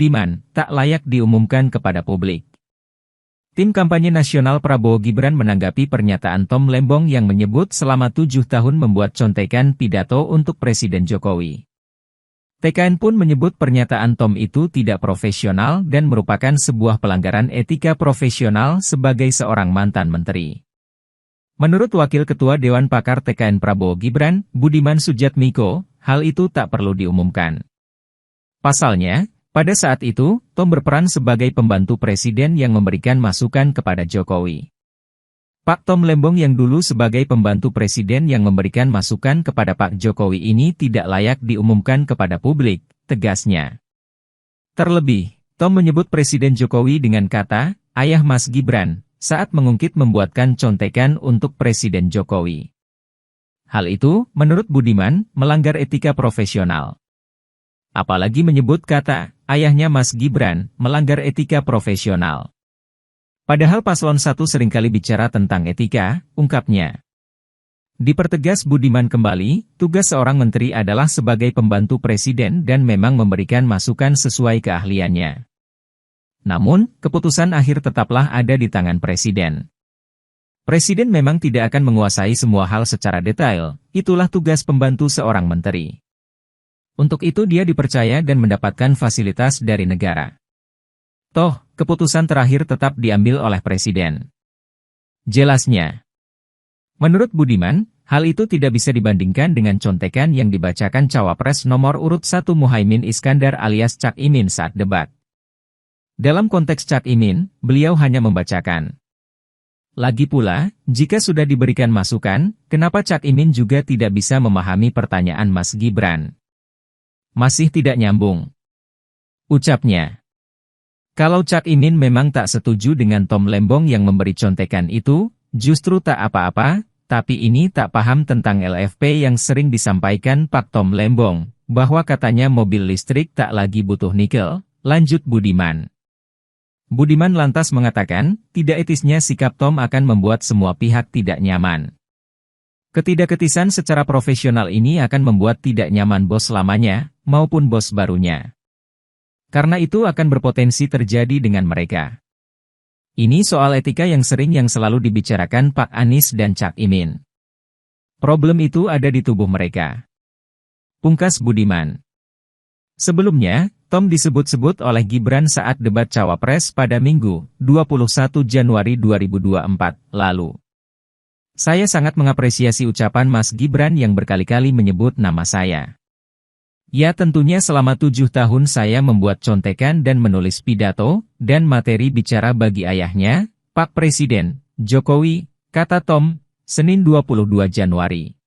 Budiman, tak layak diumumkan kepada publik. Tim kampanye nasional Prabowo Gibran menanggapi pernyataan Tom Lembong yang menyebut selama 7 tahun membuat contekan pidato untuk Presiden Jokowi. TKN pun menyebut pernyataan Tom itu tidak profesional dan merupakan sebuah pelanggaran etika profesional sebagai seorang mantan menteri. Menurut Wakil Ketua Dewan Pakar TKN Prabowo Gibran, Budiman Sujatmiko, hal itu tak perlu diumumkan. Pasalnya, pada saat itu, Tom berperan sebagai pembantu presiden yang memberikan masukan kepada Jokowi. Pak Tom Lembong yang dulu sebagai pembantu presiden yang memberikan masukan kepada Pak Jokowi ini tidak layak diumumkan kepada publik, tegasnya. Terlebih, Tom menyebut Presiden Jokowi dengan kata, "Ayah Mas Gibran," saat mengungkit membuatkan contekan untuk Presiden Jokowi. Hal itu, menurut Budiman, melanggar etika profesional. Apalagi menyebut kata, ayahnya Mas Gibran, melanggar etika profesional. Padahal paslon 1 seringkali bicara tentang etika, ungkapnya. Dipertegas Budiman kembali, tugas seorang menteri adalah sebagai pembantu presiden dan memang memberikan masukan sesuai keahliannya. Namun, keputusan akhir tetaplah ada di tangan presiden. Presiden memang tidak akan menguasai semua hal secara detail, itulah tugas pembantu seorang menteri. Untuk itu dia dipercaya dan mendapatkan fasilitas dari negara. Toh, keputusan terakhir tetap diambil oleh presiden. Jelasnya. Menurut Budiman, hal itu tidak bisa dibandingkan dengan contekan yang dibacakan Cawapres nomor urut 1 Muhaimin Iskandar alias Cak Imin saat debat. Dalam konteks Cak Imin, beliau hanya membacakan. Lagi pula, jika sudah diberikan masukan, kenapa Cak Imin juga tidak bisa memahami pertanyaan Mas Gibran? Masih tidak nyambung. Ucapnya. Kalau Cak Imin memang tak setuju dengan Tom Lembong yang memberi contekan itu, justru tak apa-apa, tapi ini tak paham tentang LFP yang sering disampaikan Pak Tom Lembong, bahwa katanya mobil listrik tak lagi butuh nikel, lanjut Budiman. Budiman lantas mengatakan, tidak etisnya sikap Tom akan membuat semua pihak tidak nyaman. Ketidakketisan secara profesional ini akan membuat tidak nyaman bos lamanya, maupun bos barunya. Karena itu akan berpotensi terjadi dengan mereka. Ini soal etika yang selalu dibicarakan Pak Anies dan Cak Imin. Problem itu ada di tubuh mereka. Pungkas Budiman. Sebelumnya, Tom disebut-sebut oleh Gibran saat debat Cawapres pada Minggu, 21 Januari 2024, lalu. Saya sangat mengapresiasi ucapan Mas Gibran yang berkali-kali menyebut nama saya. Ya tentunya selama 7 tahun saya membuat contekan dan menulis pidato, dan materi bicara bagi ayahnya, Pak Presiden, Jokowi, kata Tom, Senin 22 Januari.